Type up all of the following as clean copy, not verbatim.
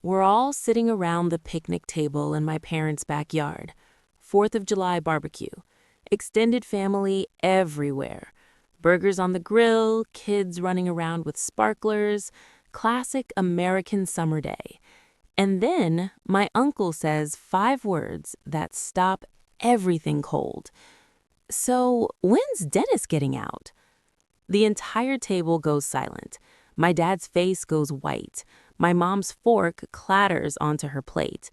We're all sitting around the picnic table in my parents' backyard. 4th of July barbecue. Extended family everywhere. Burgers on the grill, kids running around with sparklers. Classic American summer day. And then my uncle says 5 words that stop everything cold. So, when's Dennis getting out? The entire table goes silent. My dad's face goes white. My mom's fork clatters onto her plate.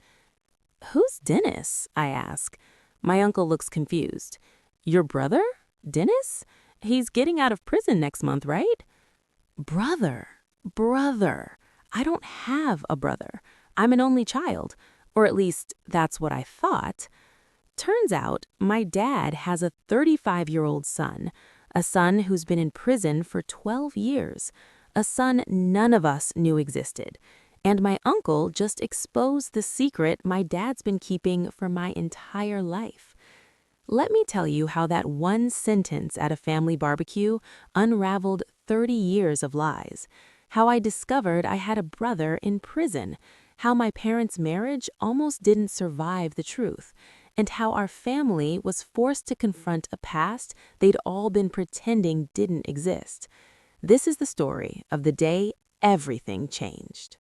"Who's Dennis?" I ask. My uncle looks confused. "Your brother? Dennis? He's getting out of prison next month, right?" Brother. I don't have a brother. I'm an only child. Or at least, that's what I thought. Turns out, my dad has a 35-year-old son, a son who's been in prison for 12 years, a son none of us knew existed. And my uncle just exposed the secret my dad's been keeping for my entire life. Let me tell you how that one sentence at a family barbecue unraveled 30 years of lies, how I discovered I had a brother in prison, how my parents' marriage almost didn't survive the truth, and how our family was forced to confront a past they'd all been pretending didn't exist. This is the story of the day everything changed.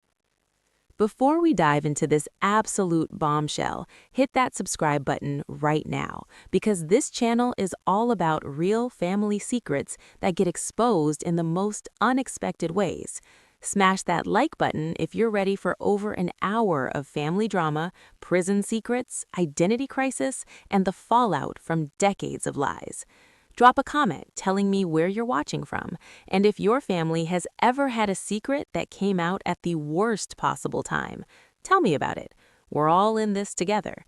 Before we dive into this absolute bombshell, hit that subscribe button right now, because this channel is all about real family secrets that get exposed in the most unexpected ways. Smash that like button if you're ready for over an hour of family drama, prison secrets, identity crisis, and the fallout from decades of lies. Drop a comment telling me where you're watching from, and if your family has ever had a secret that came out at the worst possible time. Tell me about it. We're all in this together.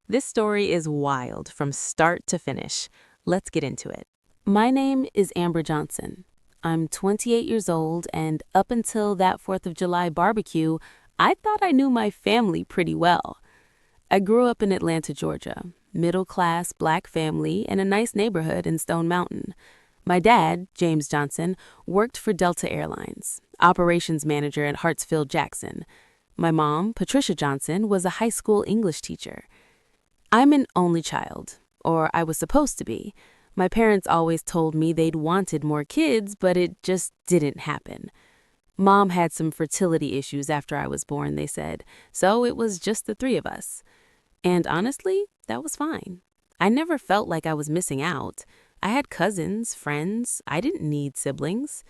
This story is wild from start to finish. Let's get into it. My name is Amber Johnson. I'm 28 years old, and up until that 4th of July barbecue, I thought I knew my family pretty well. I grew up in Atlanta, Georgia, middle-class Black family in a nice neighborhood in Stone Mountain. My dad, James Johnson, worked for Delta Airlines, operations manager at Hartsfield-Jackson. My mom, Patricia Johnson, was a high school English teacher. I'm an only child, or I was supposed to be. My parents always told me they'd wanted more kids, but it just didn't happen. Mom had some fertility issues after I was born, they said, so it was just the 3 of us. And honestly, that was fine. I never felt like I was missing out. I had cousins, friends. I didn't need siblings.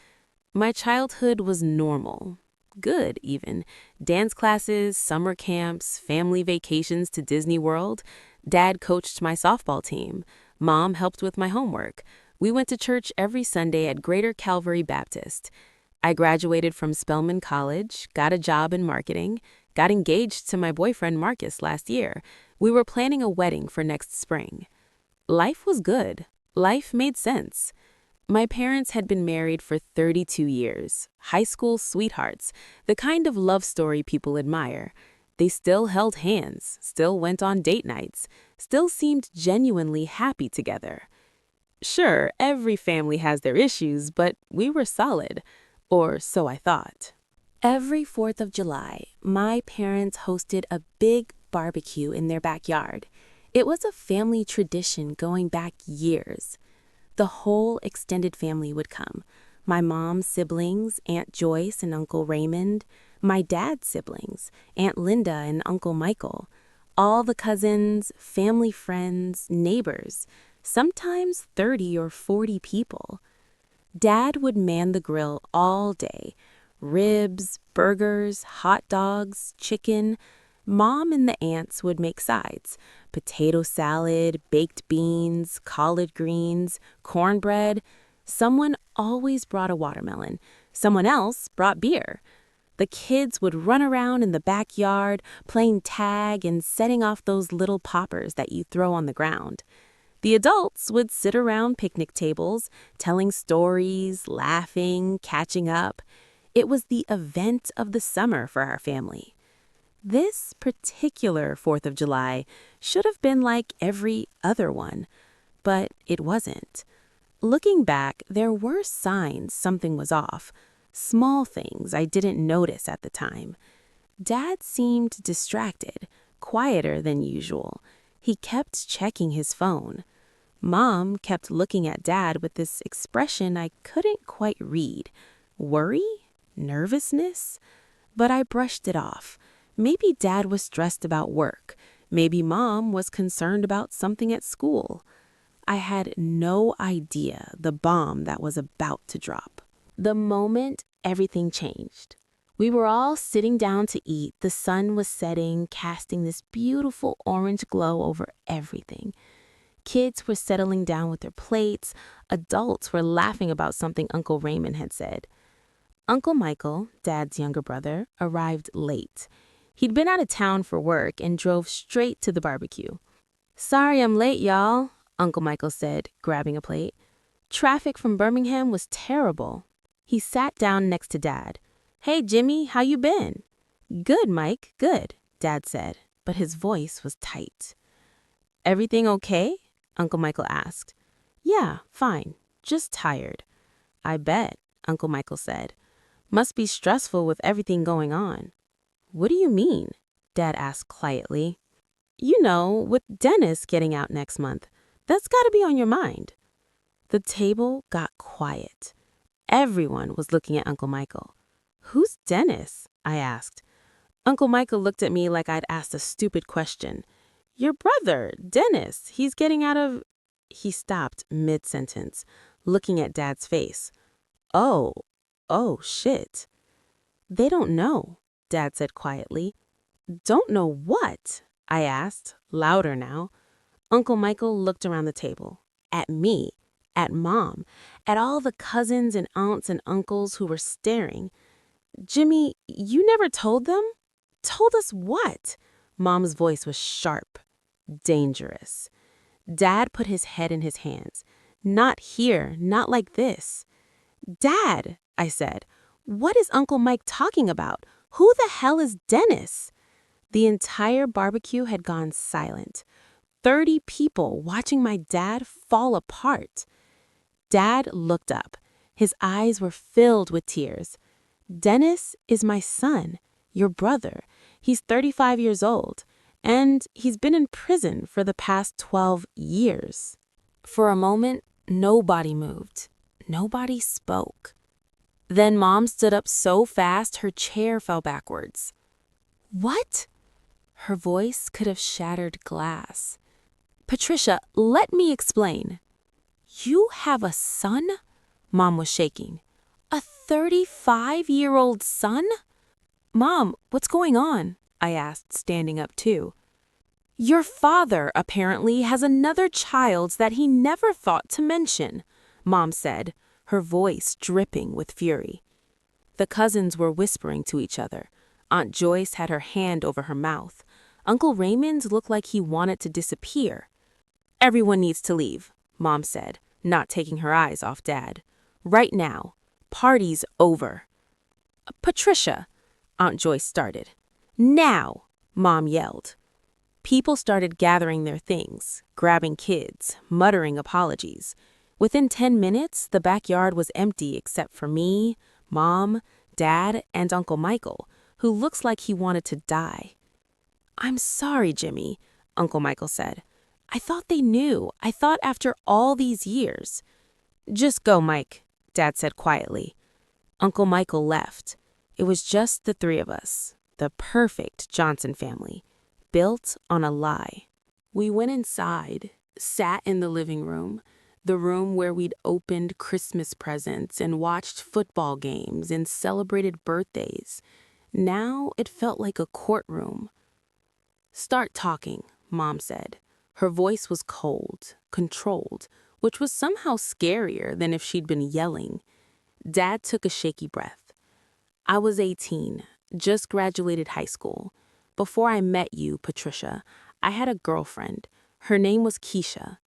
My childhood was normal. Good, even. Dance classes, summer camps, family vacations to Disney World. Dad coached my softball team. Mom helped with my homework. We went to church every Sunday at Greater Calvary Baptist. I graduated from Spelman College, got a job in marketing, got engaged to my boyfriend Marcus last year. We were planning a wedding for next spring. Life was good. Life made sense. My parents had been married for 32 years, high school sweethearts, the kind of love story people admire. They still held hands, still went on date nights, still seemed genuinely happy together. Sure, every family has their issues, but we were solid, or so I thought. Every 4th of July, my parents hosted a big barbecue in their backyard. It was a family tradition going back years. The whole extended family would come. My mom's siblings, Aunt Joyce and Uncle Raymond, my dad's siblings, Aunt Linda and Uncle Michael, all the cousins, family friends, neighbors, sometimes 30 or 40 people. Dad would man the grill all day. Ribs, burgers, hot dogs, chicken. Mom and the aunts would make sides. Potato salad, baked beans, collard greens, cornbread. Someone always brought a watermelon. Someone else brought beer. The kids would run around in the backyard, playing tag and setting off those little poppers that you throw on the ground. The adults would sit around picnic tables, telling stories, laughing, catching up. It was the event of the summer for our family. This particular 4th of July should have been like every other one, but it wasn't. Looking back, there were signs something was off. Small things I didn't notice at the time. Dad seemed distracted, quieter than usual. He kept checking his phone. Mom kept looking at Dad with this expression I couldn't quite read. Worry? Nervousness? But I brushed it off. Maybe Dad was stressed about work. Maybe Mom was concerned about something at school. I had no idea the bomb that was about to drop. The moment everything changed. We were all sitting down to eat. The sun was setting, casting this beautiful orange glow over everything. Kids were settling down with their plates. Adults were laughing about something Uncle Raymond had said. Uncle Michael, Dad's younger brother, arrived late. He'd been out of town for work and drove straight to the barbecue. "Sorry I'm late, y'all," Uncle Michael said, grabbing a plate. "Traffic from Birmingham was terrible." He sat down next to Dad. "Hey, Jimmy, how you been?" "Good, Mike, good," Dad said, but his voice was tight. "Everything okay?" Uncle Michael asked. "Yeah, fine, just tired." "I bet," Uncle Michael said. "Must be stressful with everything going on." "What do you mean?" Dad asked quietly. "You know, with Dennis getting out next month. That's got to be on your mind." The table got quiet. Everyone was looking at Uncle Michael. "Who's Dennis?" I asked. Uncle Michael looked at me like I'd asked a stupid question. "Your brother, Dennis. He's getting out of—" He stopped mid-sentence, looking at Dad's face. Oh, shit." "They don't know," Dad said quietly. "Don't know what?" I asked, louder now. Uncle Michael looked around the table, at me, at Mom, at all the cousins and aunts and uncles who were staring. "Jimmy, you never told them?" "Told us what?" Mom's voice was sharp, dangerous. Dad put his head in his hands. "Not here, not like this." "Dad," I said, "what is Uncle Mike talking about? Who the hell is Dennis?" The entire barbecue had gone silent. 30 people watching my dad fall apart. Dad looked up. His eyes were filled with tears. "Dennis is my son, your brother. He's 35 years old, and he's been in prison for the past 12 years. For a moment, nobody moved. Nobody spoke. Then Mom stood up so fast her chair fell backwards. "What?" Her voice could have shattered glass. "Patricia, let me explain." "You have a son?" Mom was shaking. "A 35-year-old son?" "Mom, what's going on?" I asked, standing up too. "Your father apparently has another child that he never thought to mention," Mom said, her voice dripping with fury. The cousins were whispering to each other. Aunt Joyce had her hand over her mouth. Uncle Raymond looked like he wanted to disappear. "Everyone needs to leave," Mom said, not taking her eyes off Dad. "Right now. Party's over." "Patricia," Aunt Joyce started. "Now," Mom yelled. People started gathering their things, grabbing kids, muttering apologies. Within 10 minutes, the backyard was empty except for me, Mom, Dad, and Uncle Michael, who looks like he wanted to die. "I'm sorry, Jimmy," Uncle Michael said. "I thought they knew. I thought after all these years." "Just go, Mike," Dad said quietly. Uncle Michael left. It was just the three of us, the perfect Johnson family, built on a lie. We went inside, sat in the living room, the room where we'd opened Christmas presents and watched football games and celebrated birthdays. Now it felt like a courtroom. "Start talking," Mom said. Her voice was cold, controlled, which was somehow scarier than if she'd been yelling. Dad took a shaky breath. "I was 18, just graduated high school. Before I met you, Patricia, I had a girlfriend. Her name was Keisha."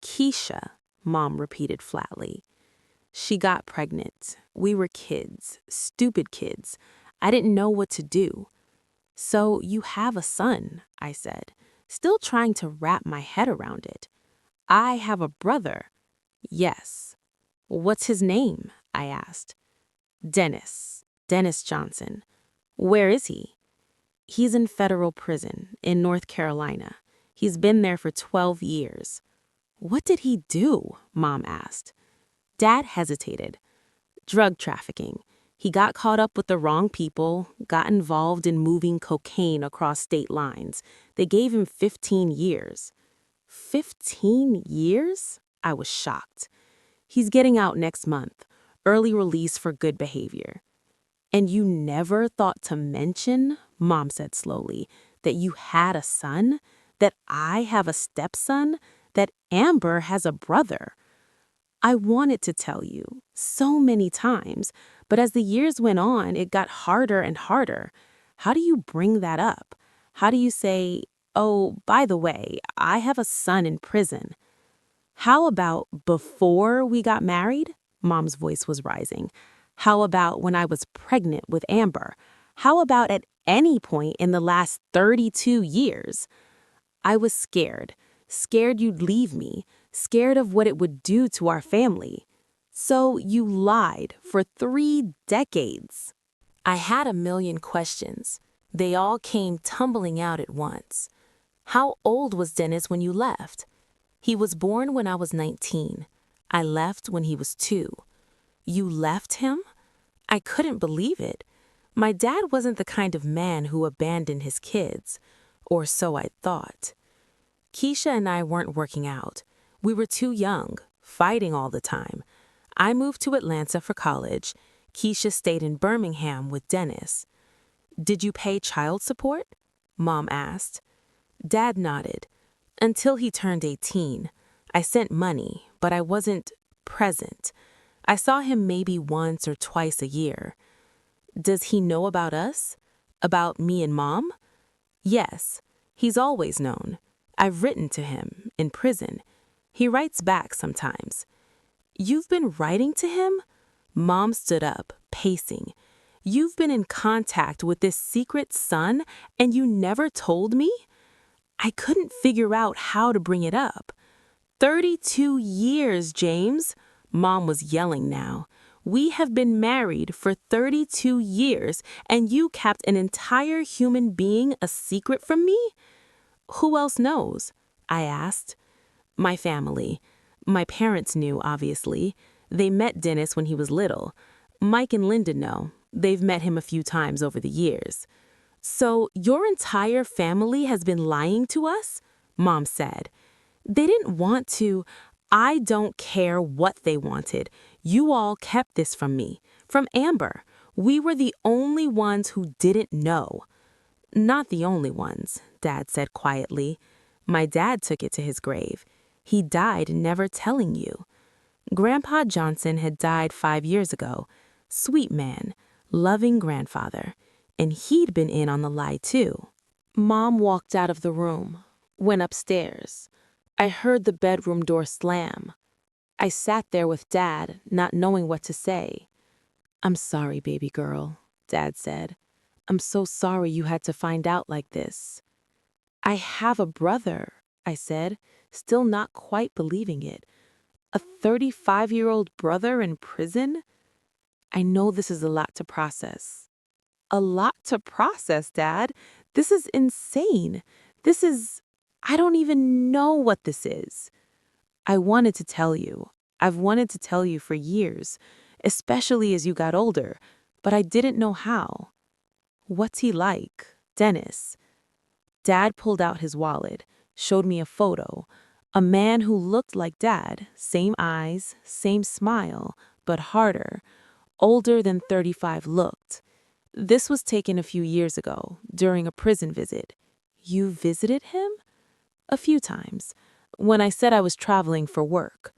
"Keisha," Mom repeated flatly. "She got pregnant. We were kids, stupid kids. I didn't know what to do." "So you have a son," I said, still trying to wrap my head around it. "I have a brother." "Yes." "What's his name?" I asked. Dennis Johnson." "Where is he?" He's in federal prison in North Carolina. He's been there for 12 years. What did he do? Mom asked. Dad hesitated. Drug trafficking. He got caught up with the wrong people, got involved in moving cocaine across state lines. They gave him 15 years. 15 years? I was shocked. He's getting out next month. Early release for good behavior. And you never thought to mention, Mom said slowly, that you had a son, that I have a stepson, that Amber has a brother. I wanted to tell you so many times, but as the years went on, it got harder and harder. How do you bring that up? How do you say, oh, by the way, I have a son in prison? How about before we got married? Mom's voice was rising. How about when I was pregnant with Amber? How about at any point in the last 32 years? I was scared. Scared you'd leave me. Scared of what it would do to our family. So you lied for 3 decades. I had a million questions. They all came tumbling out at once. How old was Dennis when you left? He was born when I was 19. I left when he was 2. You left him? I couldn't believe it. My dad wasn't the kind of man who abandoned his kids, or so I thought. Keisha and I weren't working out. We were too young, fighting all the time. I moved to Atlanta for college. Keisha stayed in Birmingham with Dennis. Did you pay child support? Mom asked. Dad nodded. Until he turned 18. I sent money, but I wasn't present. I saw him maybe once or twice a year. Does he know about us? About me and Mom? Yes, he's always known. I've written to him, in prison. He writes back sometimes. You've been writing to him? Mom stood up, pacing. You've been in contact with this secret son, and you never told me? I couldn't figure out how to bring it up. 32 years, James. Mom was yelling now. We have been married for 32 years, and you kept an entire human being a secret from me? Who else knows? I asked. My family. My parents knew, obviously. They met Dennis when he was little. Mike and Linda know. They've met him a few times over the years. So your entire family has been lying to us? Mom said. They didn't want to. I don't care what they wanted. You all kept this from me, from Amber. We were the only ones who didn't know. Not the only ones, Dad said quietly. My dad took it to his grave. He died never telling you. Grandpa Johnson had died 5 years ago. Sweet man, loving grandfather. And he'd been in on the lie too. Mom walked out of the room, went upstairs. I heard the bedroom door slam. I sat there with Dad, not knowing what to say. I'm sorry, baby girl, Dad said. I'm so sorry you had to find out like this. I have a brother, I said, still not quite believing it. A 35-year-old brother in prison? I know this is a lot to process. A lot to process, Dad. This is insane. I don't even know what this is. I wanted to tell you. I've wanted to tell you for years, especially as you got older, but I didn't know how. What's he like, Dennis? Dad pulled out his wallet, showed me a photo. A man who looked like Dad, same eyes, same smile, but harder, older than 35 looked. This was taken a few years ago, during a prison visit. You visited him? A few times, when I said I was traveling for work.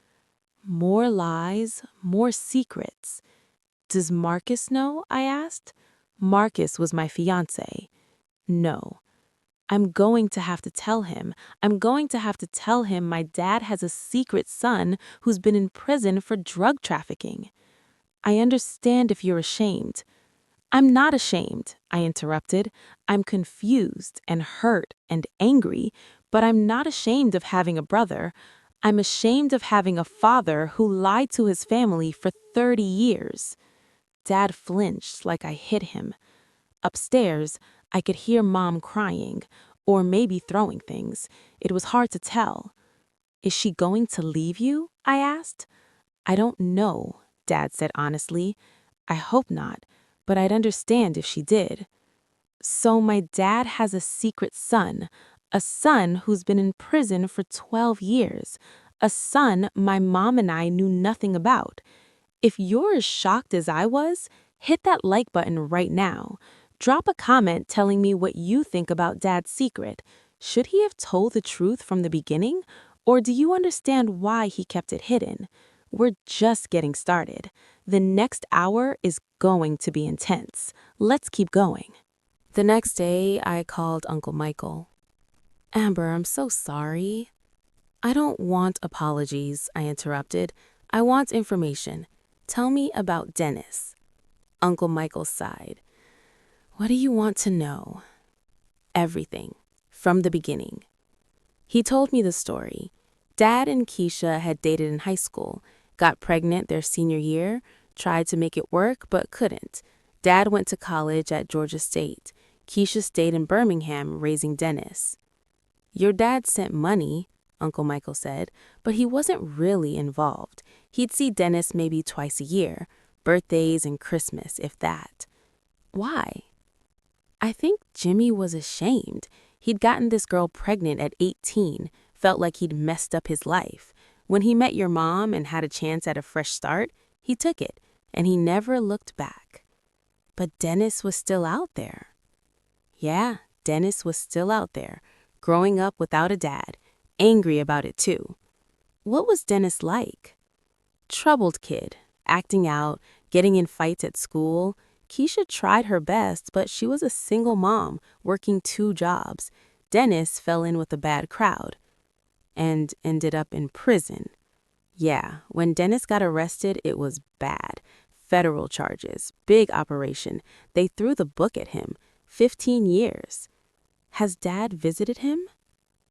More lies, more secrets. Does Marcus know? I asked. Marcus was my fiancé. No. I'm going to have to tell him. I'm going to have to tell him my dad has a secret son who's been in prison for drug trafficking. I understand if you're ashamed. I'm not ashamed, I interrupted. I'm confused and hurt and angry, but I'm not ashamed of having a brother. I'm ashamed of having a father who lied to his family for 30 years. Dad flinched like I hit him. Upstairs, I could hear Mom crying, or maybe throwing things. It was hard to tell. Is she going to leave you? I asked. I don't know, Dad said honestly. I hope not, but I'd understand if she did. So my dad has a secret son, a son who's been in prison for 12 years, a son my mom and I knew nothing about. If you're as shocked as I was, hit that like button right now. Drop a comment telling me what you think about Dad's secret. Should he have told the truth from the beginning? Or do you understand why he kept it hidden? We're just getting started. The next hour is going to be intense. Let's keep going. The next day, I called Uncle Michael. Amber, I'm so sorry. I don't want apologies, I interrupted. I want information. Tell me about Dennis. Uncle Michael sighed. What do you want to know? Everything, from the beginning. He told me the story. Dad and Keisha had dated in high school, got pregnant their senior year, tried to make it work but couldn't. Dad went to college at Georgia State. Keisha stayed in Birmingham raising Dennis. Your dad sent money, Uncle Michael said, but he wasn't really involved. He'd see Dennis maybe twice a year, birthdays and Christmas, if that. Why? I think Jimmy was ashamed. He'd gotten this girl pregnant at 18, felt like he'd messed up his life. When he met your mom and had a chance at a fresh start, he took it, and he never looked back. But Dennis was still out there. Yeah, Dennis was still out there, growing up without a dad, angry about it too. What was Dennis like? Troubled kid, acting out, getting in fights at school. Keisha tried her best, but she was a single mom, working 2 jobs. Dennis fell in with a bad crowd and ended up in prison. Yeah, when Dennis got arrested, it was bad. Federal charges, big operation. They threw the book at him. 15 years. Has Dad visited him?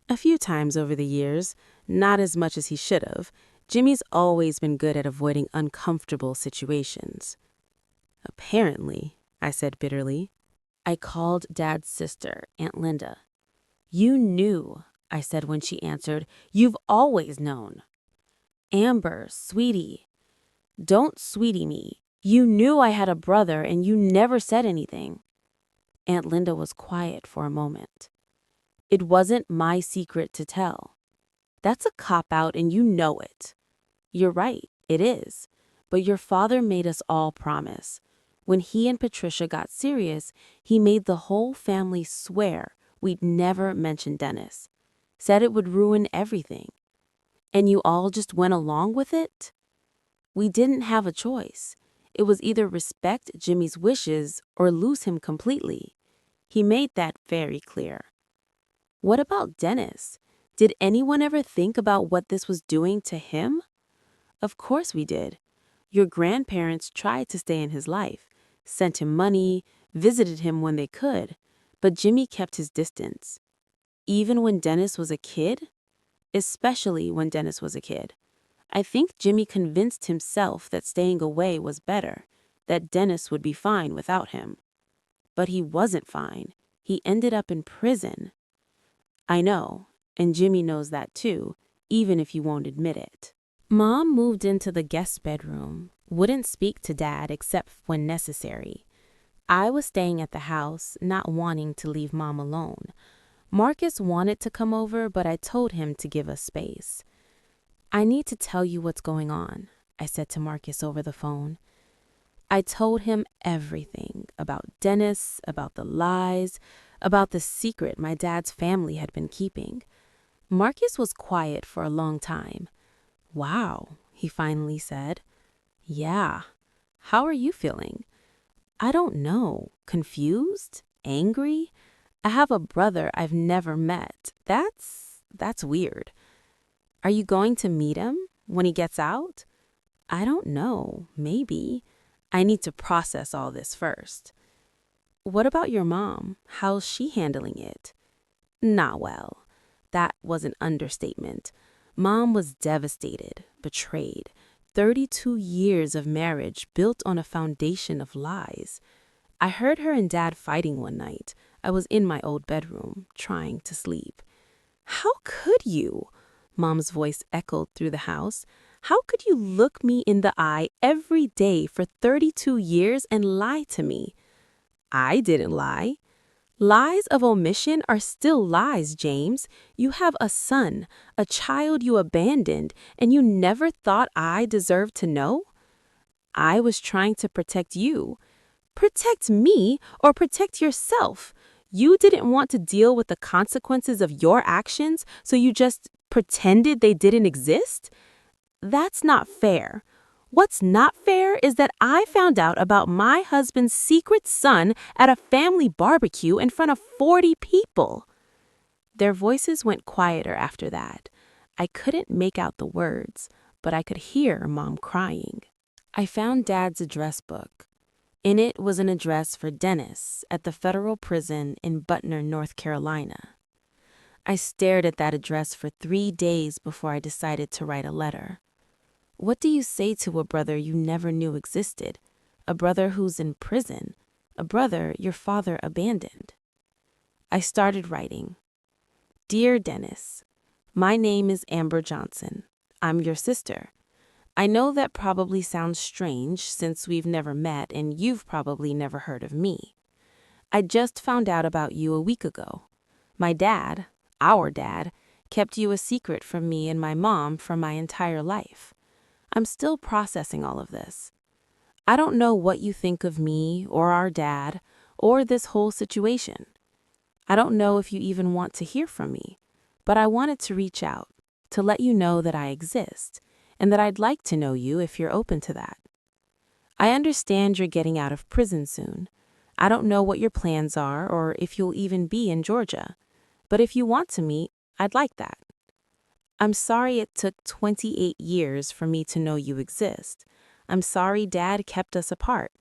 A few times over the years, not as much as he should have. Jimmy's always been good at avoiding uncomfortable situations. Apparently, I said bitterly. I called Dad's sister, Aunt Linda. You knew, I said when she answered. You've always known. Amber, sweetie. Don't sweetie me. You knew I had a brother and you never said anything. Aunt Linda was quiet for a moment. It wasn't my secret to tell. That's a cop-out and you know it. You're right, it is. But your father made us all promise. When he and Patricia got serious, he made the whole family swear we'd never mention Dennis. Said it would ruin everything. And you all just went along with it? We didn't have a choice. It was either respect Jimmy's wishes or lose him completely. He made that very clear. What about Dennis? Did anyone ever think about what this was doing to him? Of course we did. Your grandparents tried to stay in his life, sent him money, visited him when they could, but Jimmy kept his distance. Even when Dennis was a kid? Especially when Dennis was a kid. I think Jimmy convinced himself that staying away was better, that Dennis would be fine without him. But he wasn't fine. He ended up in prison. I know, and Jimmy knows that too, even if he won't admit it. Mom moved into the guest bedroom, wouldn't speak to Dad except when necessary. I was staying at the house, not wanting to leave Mom alone. Marcus wanted to come over, but I told him to give us space. I need to tell you what's going on, I said to Marcus over the phone. I told him everything about Dennis, about the lies, about the secret my dad's family had been keeping. Marcus was quiet for a long time. Wow, he finally said. Yeah. How are you feeling? I don't know. Confused? Angry? I have a brother I've never met. That's weird. Are you going to meet him when he gets out? I don't know. Maybe. I need to process all this first. What about your mom? How's she handling it? Not well. That was an understatement. Mom was devastated, betrayed. 32 years of marriage built on a foundation of lies. I heard her and Dad fighting one night. I was in my old bedroom, trying to sleep. How could you? Mom's voice echoed through the house. How could you look me in the eye every day for 32 years and lie to me? I didn't lie. Lies of omission are still lies, James. You have a son, a child you abandoned, and you never thought I deserved to know? I was trying to protect you. Protect me or protect yourself. You didn't want to deal with the consequences of your actions, so you just pretended they didn't exist? That's not fair. What's not fair is that I found out about my husband's secret son at a family barbecue in front of 40 people. Their voices went quieter after that. I couldn't make out the words, but I could hear Mom crying. I found Dad's address book. In it was an address for Dennis at the federal prison in Butner, North Carolina. I stared at that address for 3 days before I decided to write a letter. What do you say to a brother you never knew existed? A brother who's in prison? A brother your father abandoned? I started writing. Dear Dennis, my name is Amber Johnson. I'm your sister. I know that probably sounds strange since we've never met and you've probably never heard of me. I just found out about you a week ago. My dad, our dad, kept you a secret from me and my mom for my entire life. I'm still processing all of this. I don't know what you think of me or our dad or this whole situation. I don't know if you even want to hear from me, but I wanted to reach out to let you know that I exist and that I'd like to know you if you're open to that. I understand you're getting out of prison soon. I don't know what your plans are or if you'll even be in Georgia, but if you want to meet, I'd like that. I'm sorry it took 28 years for me to know you exist. I'm sorry Dad kept us apart.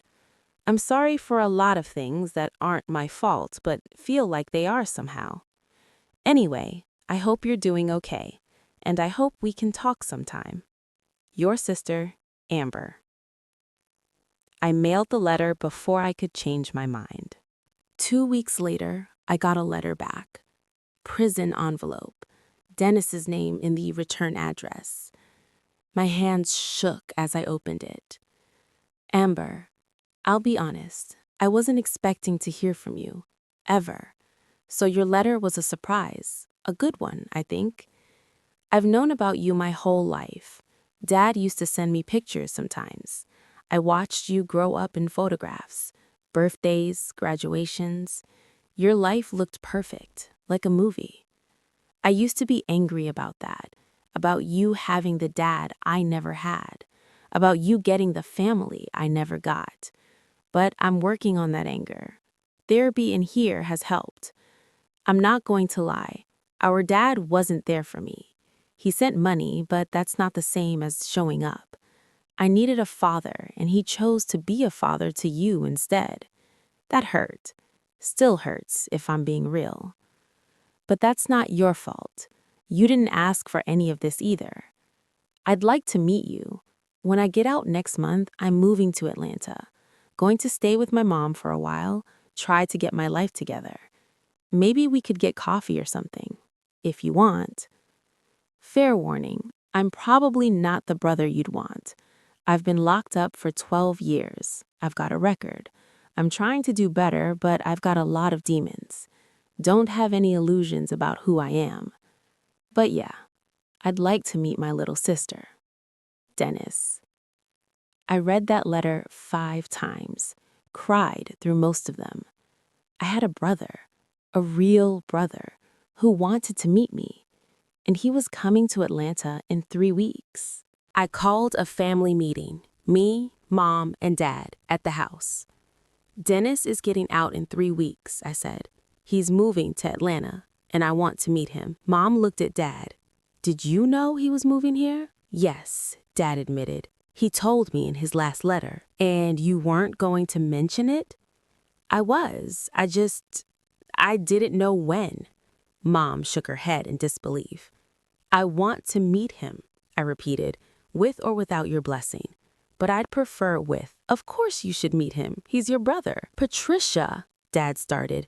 I'm sorry for a lot of things that aren't my fault but feel like they are somehow. Anyway, I hope you're doing okay, and I hope we can talk sometime. Your sister, Amber. I mailed the letter before I could change my mind. 2 weeks later, I got a letter back. Prison envelope. Dennis's name in the return address. My hands shook as I opened it. Amber, I'll be honest, I wasn't expecting to hear from you, ever. So your letter was a surprise, a good one, I think. I've known about you my whole life. Dad used to send me pictures sometimes. I watched you grow up in photographs, birthdays, graduations. Your life looked perfect, like a movie. I used to be angry about that, about you having the dad I never had, about you getting the family I never got. But I'm working on that anger. Therapy in here has helped. I'm not going to lie. Our dad wasn't there for me. He sent money, but that's not the same as showing up. I needed a father, and he chose to be a father to you instead. That hurt. Still hurts, if I'm being real. But that's not your fault. You didn't ask for any of this either. I'd like to meet you. When I get out next month, I'm moving to Atlanta. Going to stay with my mom for a while, try to get my life together. Maybe we could get coffee or something, if you want. Fair warning, I'm probably not the brother you'd want. I've been locked up for 12 years. I've got a record. I'm trying to do better, but I've got a lot of demons. Don't have any illusions about who I am. But yeah, I'd like to meet my little sister. Dennis. I read that letter 5 times, cried through most of them. I had a brother, a real brother, who wanted to meet me, and he was coming to Atlanta in 3 weeks. I called a family meeting, me, Mom, and Dad, at the house. Dennis is getting out in 3 weeks, I said. He's moving to Atlanta, and I want to meet him. Mom looked at Dad. Did you know he was moving here? Yes, Dad admitted. He told me in his last letter. And you weren't going to mention it? I was. I didn't know when. Mom shook her head in disbelief. I want to meet him, I repeated, with or without your blessing. but I'd prefer with. Of course you should meet him. He's your brother. Patricia, Dad started.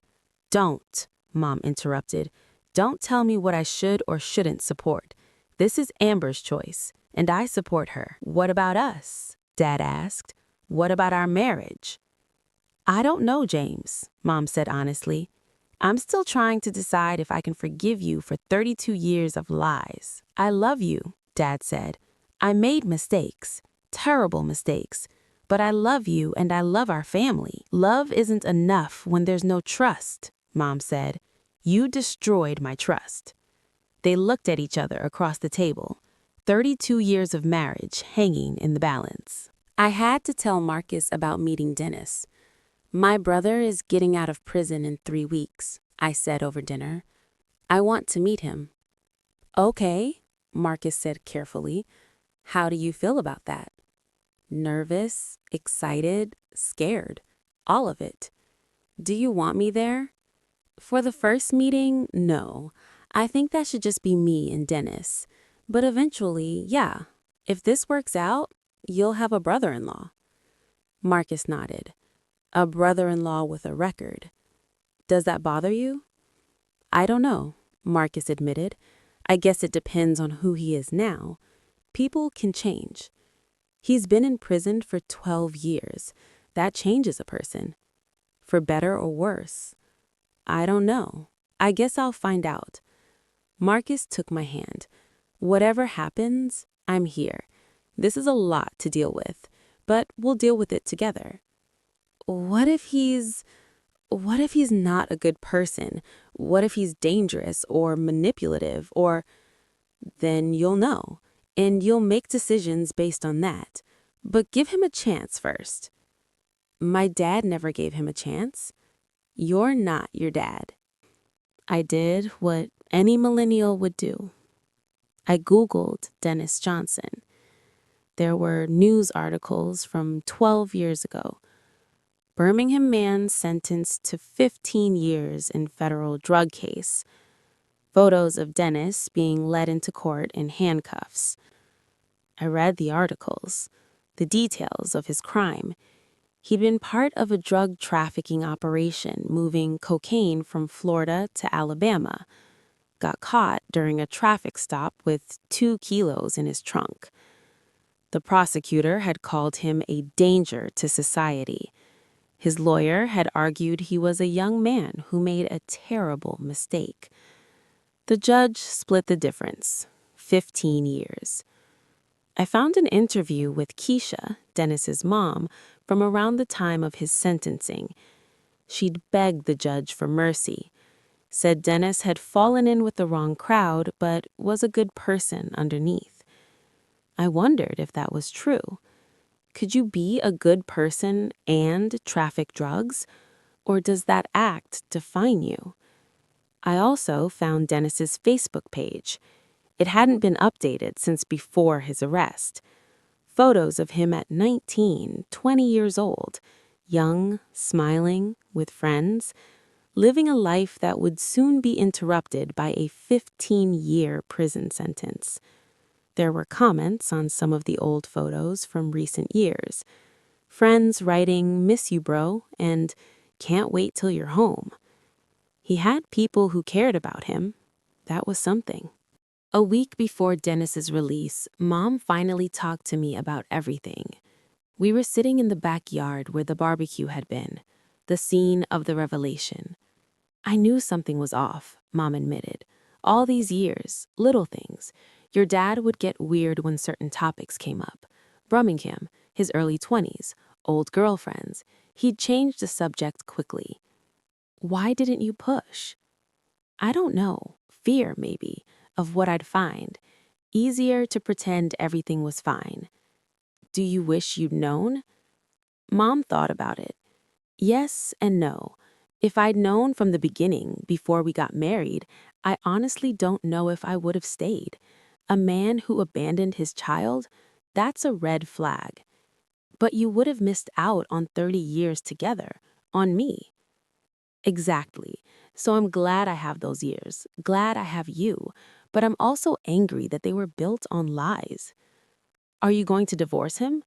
Don't, Mom interrupted. Don't tell me what I should or shouldn't support. This is Amber's choice, and I support her. What about us? Dad asked. What about our marriage? I don't know, James, Mom said honestly. I'm still trying to decide if I can forgive you for 32 years of lies. I love you, Dad said. I made mistakes, terrible mistakes, but I love you and I love our family. Love isn't enough when there's no trust, Mom said. You destroyed my trust. They looked at each other across the table, 32 years of marriage hanging in the balance. I had to tell Marcus about meeting Dennis. My brother is getting out of prison in 3 weeks, I said over dinner. I want to meet him. Okay, Marcus said carefully. How do you feel about that? Nervous, excited, scared, all of it. Do you want me there? For the first meeting, no. I think that should just be me and Dennis. But eventually, yeah. If this works out, you'll have a brother-in-law. Marcus nodded. A brother-in-law with a record. Does that bother you? I don't know, Marcus admitted. I guess it depends on who he is now. People can change. He's been in prison for 12 years. That changes a person. For better or worse. I don't know. I guess I'll find out. Marcus took my hand. Whatever happens, I'm here. This is a lot to deal with, but we'll deal with it together. What if he's not a good person? What if he's dangerous or manipulative or... Then you'll know, and you'll make decisions based on that. But give him a chance first. My dad never gave him a chance. You're not your dad. I did what any millennial would do. I Googled Dennis Johnson. There were news articles from 12 years ago. Birmingham man sentenced to 15 years in federal drug case. Photos of Dennis being led into court in handcuffs. I read the articles, the details of his crime. He'd been part of a drug trafficking operation moving cocaine from Florida to Alabama. Got caught during a traffic stop with 2 kilos in his trunk. The prosecutor had called him a danger to society. His lawyer had argued he was a young man who made a terrible mistake. The judge split the difference, 15 years. I found an interview with Keisha, Dennis's mom, from around the time of his sentencing. She'd begged the judge for mercy, said Dennis had fallen in with the wrong crowd but was a good person underneath. I wondered if that was true. Could you be a good person and traffic drugs, or does that act define you? I also found Dennis's Facebook page. It hadn't been updated since before his arrest. Photos of him at 19, 20 years old, young, smiling, with friends, living a life that would soon be interrupted by a 15-year prison sentence. There were comments on some of the old photos from recent years. Friends writing, "Miss you, bro," and "Can't wait till you're home." He had people who cared about him. That was something. A week before Dennis's release, Mom finally talked to me about everything. We were sitting in the backyard where the barbecue had been, the scene of the revelation. I knew something was off, Mom admitted. All these years, little things. Your dad would get weird when certain topics came up. Birmingham, his early 20s, old girlfriends. He'd changed the subject quickly. Why didn't you push? I don't know. Fear, maybe, of what I'd find. Easier to pretend everything was fine. Do you wish you'd known? Mom thought about it. Yes and no. If I'd known from the beginning, before we got married, I honestly don't know if I would have stayed. A man who abandoned his child? That's a red flag. But you would have missed out on 30 years together, on me. Exactly. So I'm glad I have those years, glad I have you, but I'm also angry that they were built on lies. Are you going to divorce him?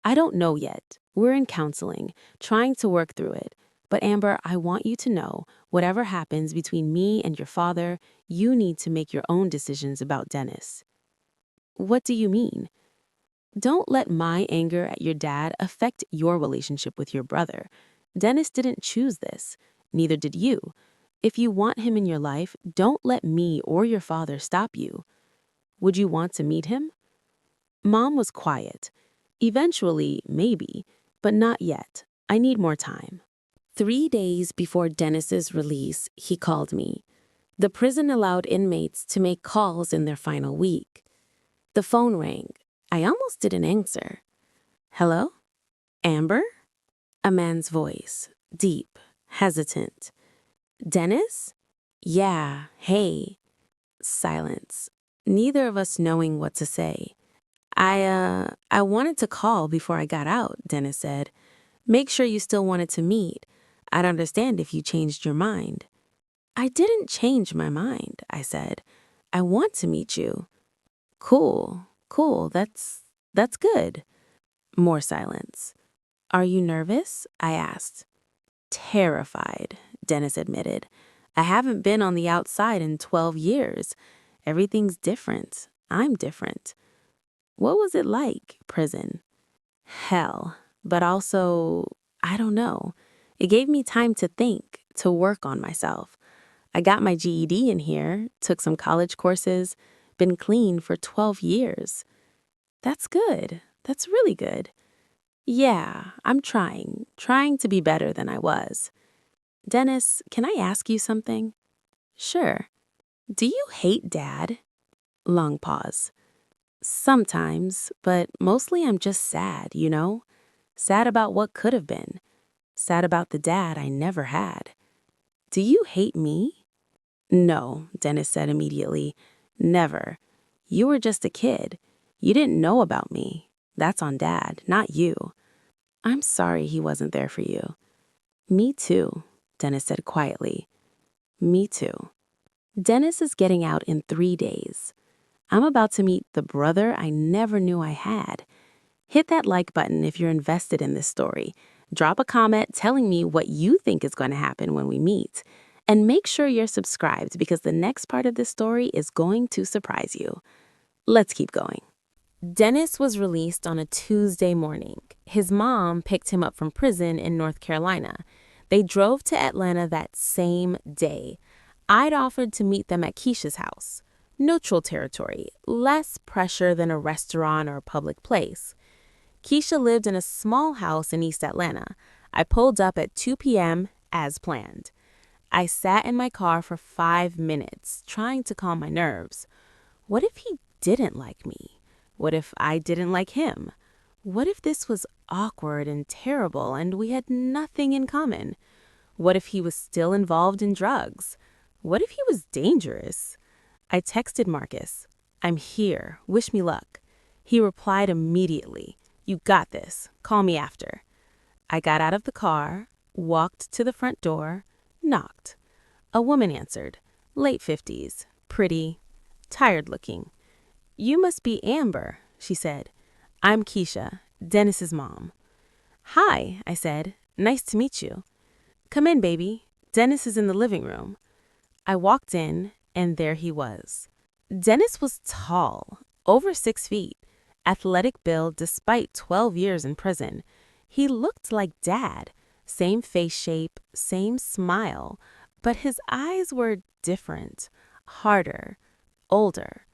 I don't know yet. We're in counseling, trying to work through it. But Amber, I want you to know, whatever happens between me and your father, you need to make your own decisions about Dennis. What do you mean? Don't let my anger at your dad affect your relationship with your brother. Dennis didn't choose this. Neither did you. If you want him in your life, don't let me or your father stop you. Would you want to meet him? Mom was quiet. Eventually, maybe, but not yet. I need more time. 3 days before Dennis's release, he called me. The prison allowed inmates to make calls in their final week. The phone rang. I almost didn't answer. Hello? Amber? A man's voice, deep, hesitant. Dennis? Yeah, hey. Silence. Neither of us knowing what to say. I wanted to call before I got out, Dennis said. Make sure you still wanted to meet. I'd understand if you changed your mind. I didn't change my mind, I said. I want to meet you. Cool, that's good. More silence. Are you nervous? I asked. Terrified, Dennis admitted. I haven't been on the outside in 12 years. Everything's different. I'm different. What was it like, prison? Hell, but also, I don't know. It gave me time to think, to work on myself. I got my GED in here, took some college courses, been clean for 12 years. That's good. That's really good. Yeah, I'm trying to be better than I was. Dennis, can I ask you something? Sure. Do you hate Dad? Long pause. Sometimes, but mostly I'm just sad, you know? Sad about what could have been. Sad about the dad I never had. Do you hate me? No, Dennis said immediately. Never. You were just a kid. You didn't know about me. That's on Dad, not you. I'm sorry he wasn't there for you. Me too, Dennis said quietly. Me too. Dennis is getting out in 3 days. I'm about to meet the brother I never knew I had. Hit that like button if you're invested in this story. Drop a comment telling me what you think is going to happen when we meet. And make sure you're subscribed because the next part of this story is going to surprise you. Let's keep going. Dennis was released on a Tuesday morning. His mom picked him up from prison in North Carolina. They drove to Atlanta that same day. I'd offered to meet them at Keisha's house. Neutral territory, less pressure than a restaurant or public place. Keisha lived in a small house in East Atlanta. I pulled up at 2 p.m. as planned. I sat in my car for 5 minutes, trying to calm my nerves. What if he didn't like me? What if I didn't like him? What if this was awkward and terrible and we had nothing in common? What if he was still involved in drugs? What if he was dangerous? I texted Marcus, I'm here, wish me luck. He replied immediately, you got this, call me after. I got out of the car, walked to the front door, knocked. A woman answered, late 50s, pretty, tired looking. You must be Amber, she said. I'm Keisha, Dennis's mom. Hi, I said, nice to meet you. Come in, baby. Dennis is in the living room. I walked in, and there he was. Dennis was tall, over 6 feet, athletic build despite 12 years in prison. He looked like Dad, same face shape, same smile, but his eyes were different, harder, older.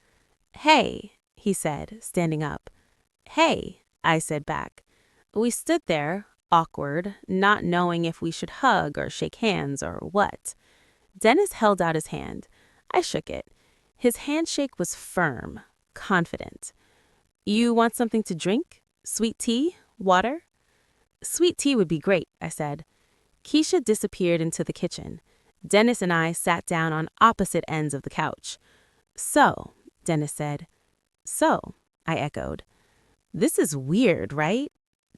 Hey, he said, standing up. Hey, I said back. We stood there, awkward, not knowing if we should hug or shake hands or what. Dennis held out his hand. I shook it. His handshake was firm, confident. You want something to drink? Sweet tea? Water? Sweet tea would be great, I said. Keisha disappeared into the kitchen. Dennis and I sat down on opposite ends of the couch. So, Dennis said. So, I echoed. This is weird, right?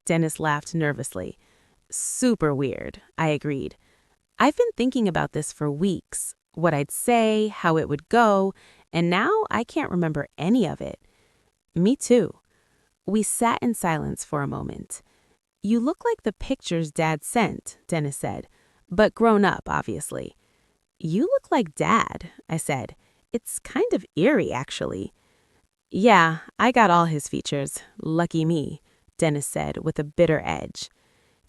Dennis laughed nervously. Super weird, I agreed. I've been thinking about this for weeks, what I'd say, how it would go, and now I can't remember any of it. Me too. We sat in silence for a moment. You look like the pictures Dad sent, Dennis said, but grown up, obviously. You look like Dad, I said. It's kind of eerie, actually. Yeah, I got all his features. Lucky me, Dennis said with a bitter edge.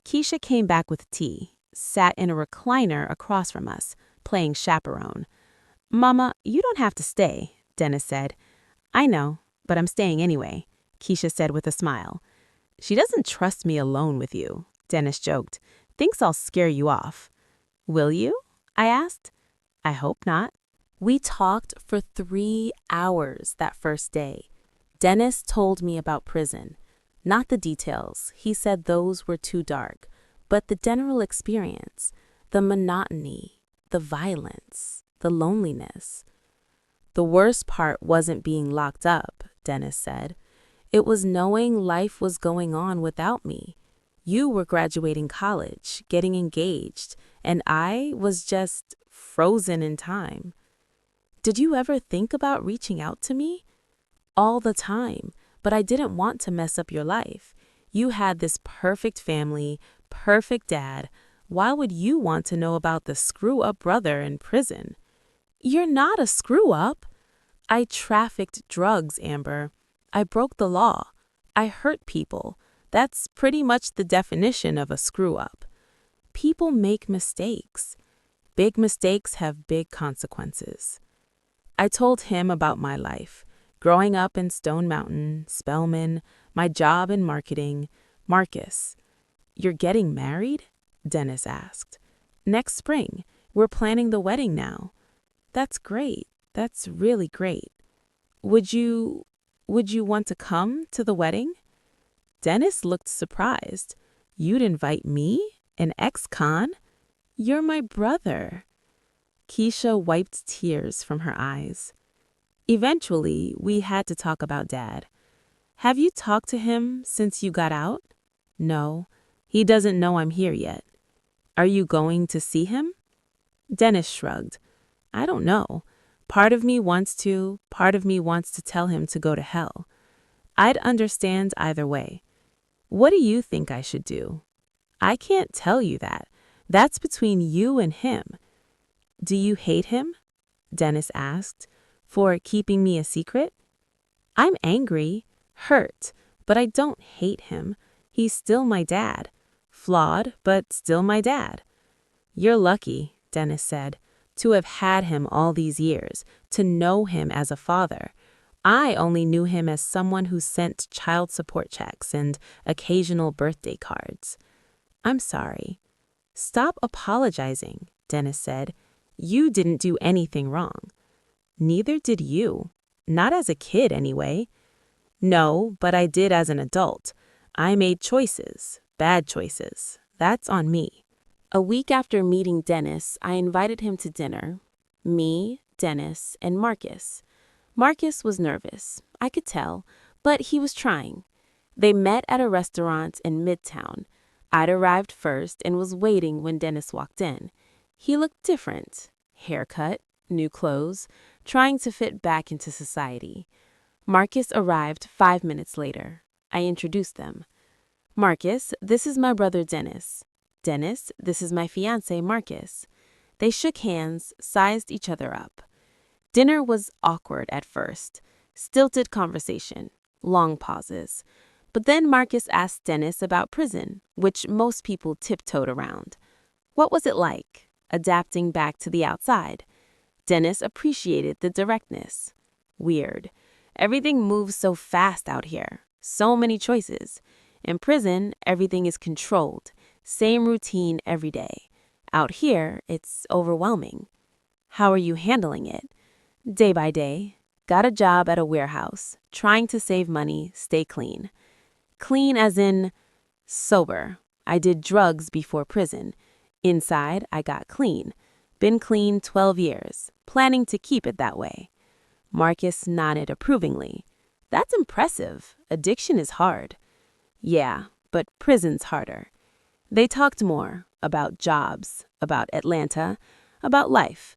Keisha came back with tea, sat in a recliner across from us, playing chaperone. Mama, you don't have to stay, Dennis said. I know, but I'm staying anyway, Keisha said with a smile. She doesn't trust me alone with you, Dennis joked. Thinks I'll scare you off. Will you? I asked. I hope not. We talked for 3 hours that first day. Dennis told me about prison. Not the details, he said those were too dark, but the general experience, the monotony, the violence, the loneliness. The worst part wasn't being locked up, Dennis said. It was knowing life was going on without me. You were graduating college, getting engaged, and I was just frozen in time. Did you ever think about reaching out to me? All the time, but I didn't want to mess up your life. You had this perfect family, perfect dad. Why would you want to know about the screw-up brother in prison? You're not a screw-up. I trafficked drugs, Amber. I broke the law. I hurt people. That's pretty much the definition of a screw-up. People make mistakes. Big mistakes have big consequences. I told him about my life, growing up in Stone Mountain, Spelman, my job in marketing. Marcus, you're getting married? Dennis asked. Next spring. We're planning the wedding now. That's great. That's really great. Would you want to come to the wedding? Dennis looked surprised. You'd invite me, an ex-con? You're my brother. Keisha wiped tears from her eyes. Eventually, we had to talk about Dad. Have you talked to him since you got out? No, he doesn't know I'm here yet. Are you going to see him? Dennis shrugged. I don't know. Part of me wants to, part of me wants to tell him to go to hell. I'd understand either way. What do you think I should do? I can't tell you that. That's between you and him. Do you hate him? Dennis asked. For keeping me a secret? I'm angry, hurt, but I don't hate him. He's still my dad. Flawed, but still my dad. You're lucky, Dennis said, to have had him all these years, to know him as a father. I only knew him as someone who sent child support checks and occasional birthday cards. I'm sorry. Stop apologizing, Dennis said. You didn't do anything wrong. Neither did you. Not as a kid, anyway. No, but I did as an adult. I made choices, bad choices. That's on me. A week after meeting Dennis, I invited him to dinner. Me, Dennis, and Marcus. Marcus was nervous, I could tell, but he was trying. They met at a restaurant in Midtown. I'd arrived first and was waiting when Dennis walked in. He looked different. Haircut, new clothes, trying to fit back into society. Marcus arrived 5 minutes later. I introduced them. Marcus, this is my brother Dennis. Dennis, this is my fiancé Marcus. They shook hands, sized each other up. Dinner was awkward at first. Stilted conversation, long pauses. But then Marcus asked Dennis about prison, which most people tiptoed around. What was it like, adapting back to the outside? Dennis appreciated the directness. Weird. Everything moves so fast out here. So many choices. In prison, everything is controlled. Same routine every day. Out here, it's overwhelming. How are you handling it? Day by day. Got a job at a warehouse. Trying to save money, stay clean. Clean as in sober. I did drugs before prison. Inside, I got clean. Been clean 12 years. Planning to keep it that way. Marcus nodded approvingly. That's impressive. Addiction is hard. Yeah, but prison's harder. They talked more about jobs, about Atlanta, about life.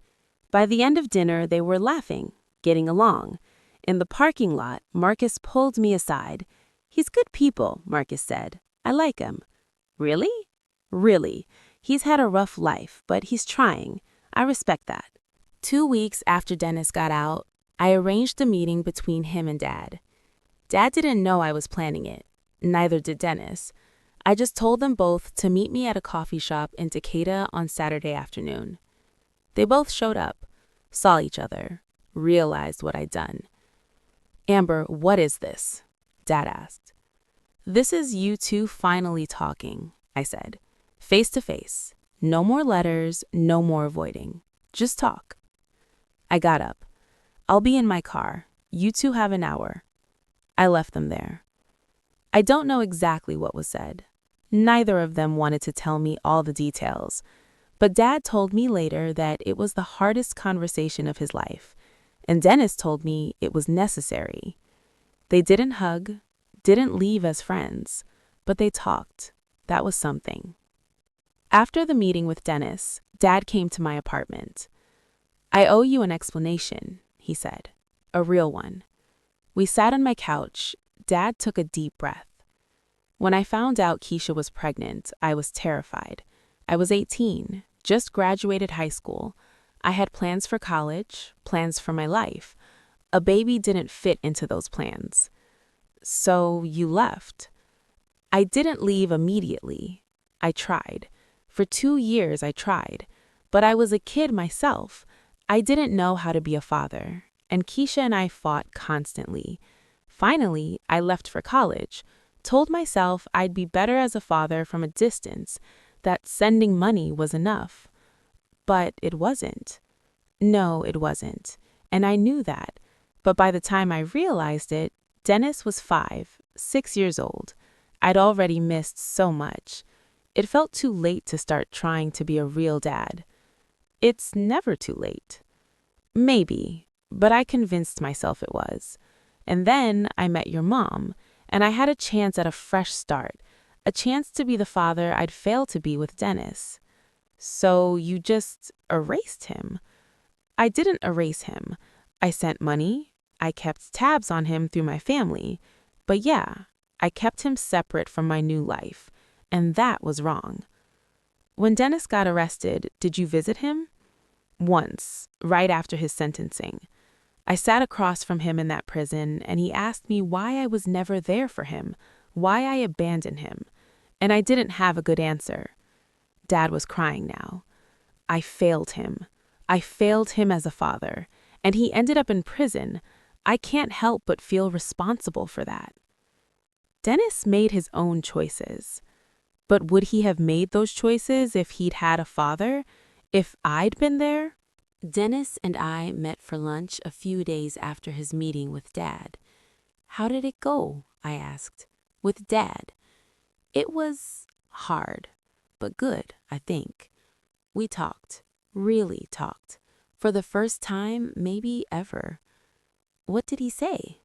By the end of dinner, they were laughing, getting along. In the parking lot, Marcus pulled me aside. He's good people, Marcus said. I like him. Really? Really. He's had a rough life, but he's trying. I respect that. 2 weeks after Dennis got out, I arranged a meeting between him and Dad. Dad didn't know I was planning it. Neither did Dennis. I just told them both to meet me at a coffee shop in Decatur on Saturday afternoon. They both showed up, saw each other, realized what I'd done. Amber, what is this? Dad asked. This is you two finally talking, I said. Face to face. No more letters, no more avoiding. Just talk. I got up. I'll be in my car. You two have an hour. I left them there. I don't know exactly what was said. Neither of them wanted to tell me all the details, but Dad told me later that it was the hardest conversation of his life, and Dennis told me it was necessary. They didn't hug, didn't leave as friends, but they talked. That was something. After the meeting with Dennis, Dad came to my apartment. I owe you an explanation, he said. A real one. We sat on my couch. Dad took a deep breath. When I found out Keisha was pregnant, I was terrified. I was 18, just graduated high school. I had plans for college, plans for my life. A baby didn't fit into those plans. So you left. I didn't leave immediately. I tried. For 2 years I tried. But I was a kid myself. I didn't know how to be a father. And Keisha and I fought constantly. Finally, I left for college. Told myself I'd be better as a father from a distance, that sending money was enough. But it wasn't. No, it wasn't. And I knew that. But by the time I realized it, Dennis was 5, 6 years old. I'd already missed so much. It felt too late to start trying to be a real dad. It's never too late. Maybe, but I convinced myself it was. And then I met your mom, and I had a chance at a fresh start, a chance to be the father I'd failed to be with Dennis. So you just erased him. I didn't erase him. I sent money. I kept tabs on him through my family. But yeah, I kept him separate from my new life, and that was wrong. When Dennis got arrested, did you visit him? Once, right after his sentencing. I sat across from him in that prison, and he asked me why I was never there for him, why I abandoned him, and I didn't have a good answer. Dad was crying now. I failed him. I failed him as a father, and he ended up in prison. I can't help but feel responsible for that. Dennis made his own choices. But would he have made those choices if he'd had a father? If I'd been there? Dennis and I met for lunch a few days after his meeting with Dad. How did it go? I asked. With Dad. It was hard, but good, I think. We talked, really talked, for the first time maybe ever. What did he say?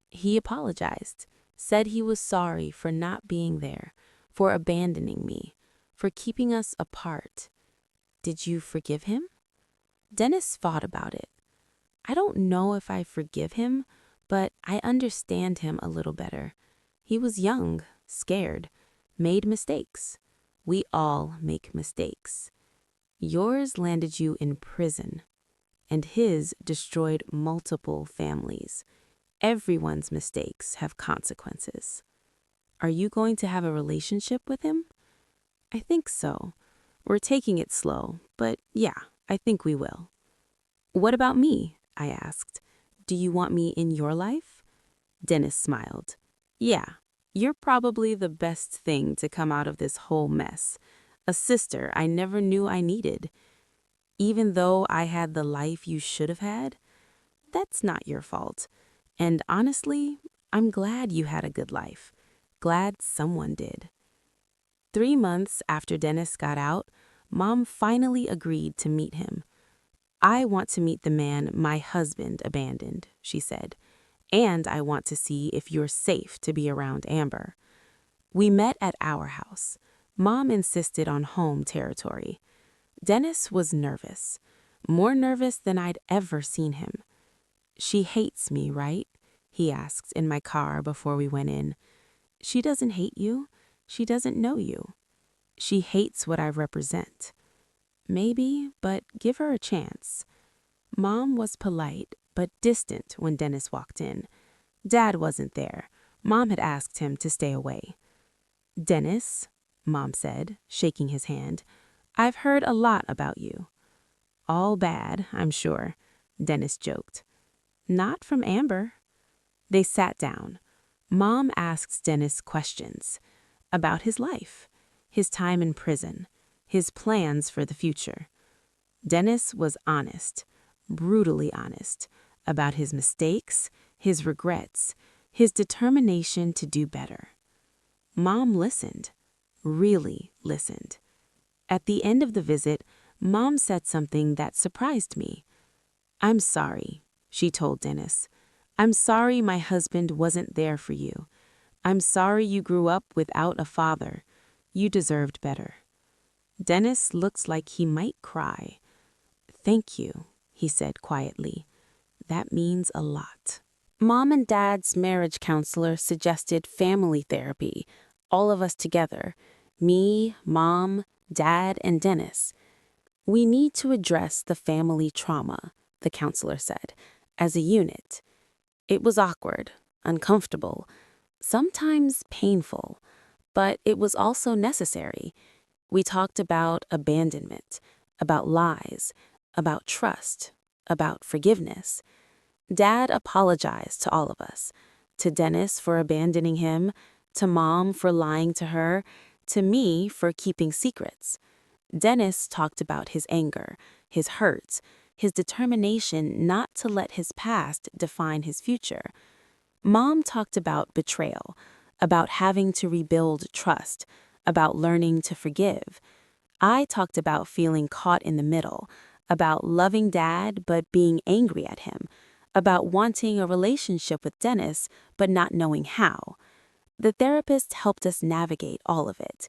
He apologized, said he was sorry for not being there, for abandoning me, for keeping us apart. Did you forgive him? Dennis thought about it. I don't know if I forgive him, but I understand him a little better. He was young, scared, made mistakes. We all make mistakes. Yours landed you in prison, and his destroyed multiple families. Everyone's mistakes have consequences. Are you going to have a relationship with him? I think so. We're taking it slow, but yeah, I think we will. What about me? I asked. Do you want me in your life? Dennis smiled. Yeah, you're probably the best thing to come out of this whole mess. A sister I never knew I needed. Even though I had the life you should have had, that's not your fault. And honestly, I'm glad you had a good life. Glad someone did. 3 months after Dennis got out, Mom finally agreed to meet him. I want to meet the man my husband abandoned, she said, and I want to see if you're safe to be around Amber. We met at our house. Mom insisted on home territory. Dennis was nervous, more nervous than I'd ever seen him. She hates me, right? He asked in my car before we went in. She doesn't hate you. She doesn't know you. She hates what I represent. Maybe, but give her a chance. Mom was polite, but distant when Dennis walked in. Dad wasn't there. Mom had asked him to stay away. Dennis, Mom said, shaking his hand, I've heard a lot about you. All bad, I'm sure, Dennis joked. Not from Amber. They sat down. Mom asked Dennis questions about his life, his time in prison, his plans for the future. Dennis was honest, brutally honest, about his mistakes, his regrets, his determination to do better. Mom listened, really listened. At the end of the visit, Mom said something that surprised me. I'm sorry, she told Dennis. I'm sorry my husband wasn't there for you. I'm sorry you grew up without a father. You deserved better. Dennis looked like he might cry. Thank you, he said quietly. That means a lot. Mom and Dad's marriage counselor suggested family therapy, all of us together, me, Mom, Dad, and Dennis. We need to address the family trauma, the counselor said, as a unit. It was awkward, uncomfortable, sometimes painful, but it was also necessary. We talked about abandonment, about lies, about trust, about forgiveness. Dad apologized to all of us, to Dennis for abandoning him, to Mom for lying to her, to me for keeping secrets. Dennis talked about his anger, his hurts, his determination not to let his past define his future. Mom talked about betrayal, about having to rebuild trust, about learning to forgive. I talked about feeling caught in the middle, about loving Dad but being angry at him, about wanting a relationship with Dennis but not knowing how. The therapist helped us navigate all of it.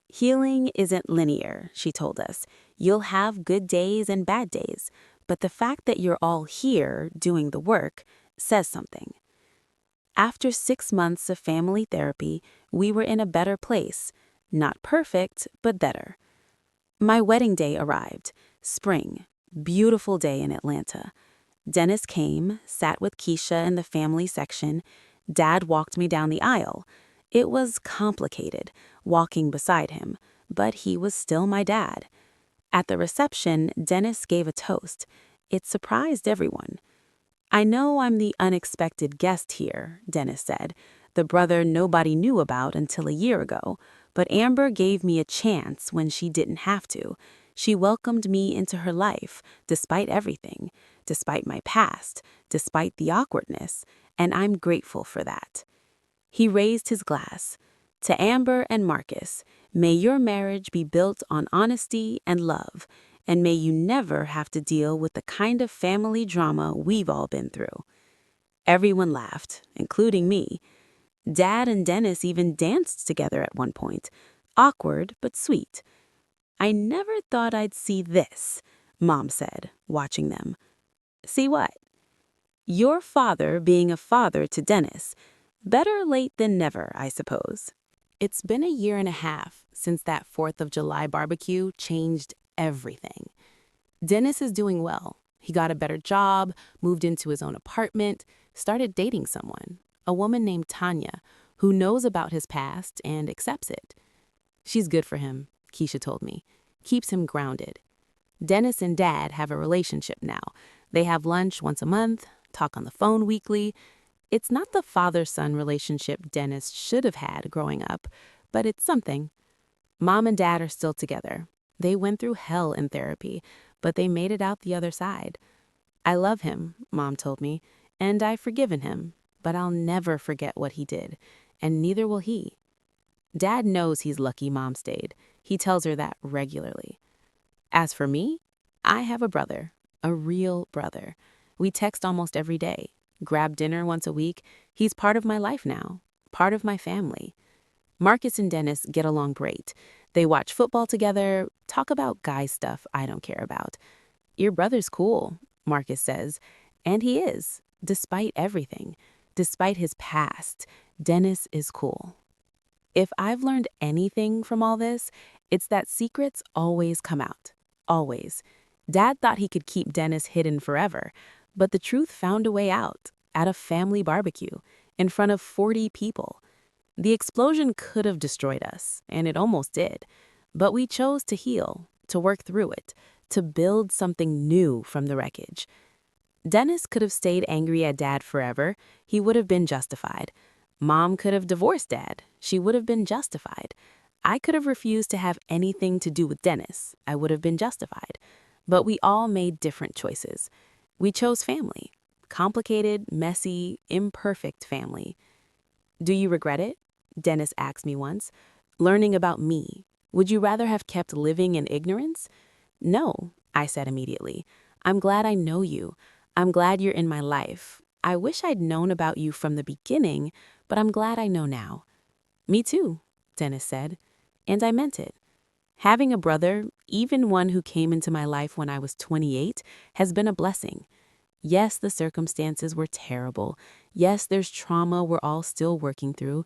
Healing isn't linear, she told us. You'll have good days and bad days, but the fact that you're all here doing the work says something. After 6 months of family therapy, we were in a better place. Not perfect, but better. My wedding day arrived. Spring. Beautiful day in Atlanta. Dennis came, sat with Keisha in the family section. Dad walked me down the aisle. It was complicated, walking beside him, but he was still my dad. At the reception, Dennis gave a toast. It surprised everyone. I know I'm the unexpected guest here, Dennis said, the brother nobody knew about until a year ago, but Amber gave me a chance when she didn't have to. She welcomed me into her life, despite everything, despite my past, despite the awkwardness, and I'm grateful for that. He raised his glass. To Amber and Marcus, may your marriage be built on honesty and love, and may you never have to deal with the kind of family drama we've all been through. Everyone laughed, including me. Dad and Dennis even danced together at one point. Awkward, but sweet. I never thought I'd see this, Mom said, watching them. See what? Your father being a father to Dennis. Better late than never, I suppose. It's been a year and a half since that 4th of July barbecue changed everything. Dennis is doing well. He got a better job, moved into his own apartment, started dating someone, a woman named Tanya, who knows about his past and accepts it. She's good for him, Keisha told me. Keeps him grounded. Dennis and Dad have a relationship now. They have lunch once a month, talk on the phone weekly. It's not the father-son relationship Dennis should have had growing up, but it's something. Mom and Dad are still together. They went through hell in therapy, but they made it out the other side. I love him, Mom told me, and I've forgiven him, but I'll never forget what he did, and neither will he. Dad knows he's lucky Mom stayed. He tells her that regularly. As for me, I have a brother, a real brother. We text almost every day, grab dinner once a week. He's part of my life now, part of my family. Marcus and Dennis get along great. They watch football together, talk about guy stuff I don't care about. Your brother's cool, Marcus says, and he is, despite everything. Despite his past, Dennis is cool. If I've learned anything from all this, it's that secrets always come out. Always. Dad thought he could keep Dennis hidden forever, but the truth found a way out at a family barbecue in front of 40 people. The explosion could have destroyed us, and it almost did. But we chose to heal, to work through it, to build something new from the wreckage. Dennis could have stayed angry at Dad forever. He would have been justified. Mom could have divorced Dad. She would have been justified. I could have refused to have anything to do with Dennis. I would have been justified. But we all made different choices. We chose family. Complicated, messy, imperfect family. Do you regret it? Dennis asked me once. Learning about me. Would you rather have kept living in ignorance? No, I said immediately. I'm glad I know you. I'm glad you're in my life. I wish I'd known about you from the beginning, but I'm glad I know now. Me too, Dennis said. And I meant it. Having a brother, even one who came into my life when I was 28, has been a blessing. Yes, the circumstances were terrible. Yes, there's trauma we're all still working through.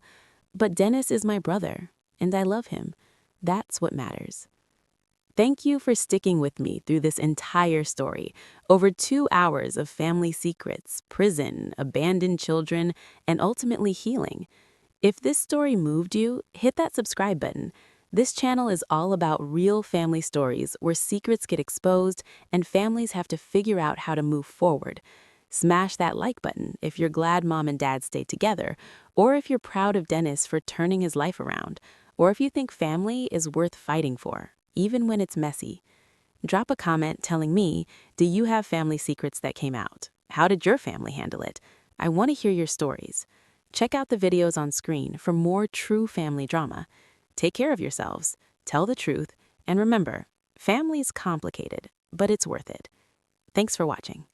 But Dennis is my brother, and I love him. That's what matters. Thank you for sticking with me through this entire story. Over 2 hours of family secrets, prison, abandoned children, and ultimately healing. If this story moved you, hit that subscribe button. This channel is all about real family stories where secrets get exposed and families have to figure out how to move forward. Smash that like button if you're glad Mom and Dad stayed together, or if you're proud of Dennis for turning his life around, or if you think family is worth fighting for, even when it's messy. Drop a comment telling me, do you have family secrets that came out? How did your family handle it? I want to hear your stories. Check out the videos on screen for more true family drama. Take care of yourselves, tell the truth, and remember, family's complicated, but it's worth it. Thanks for watching.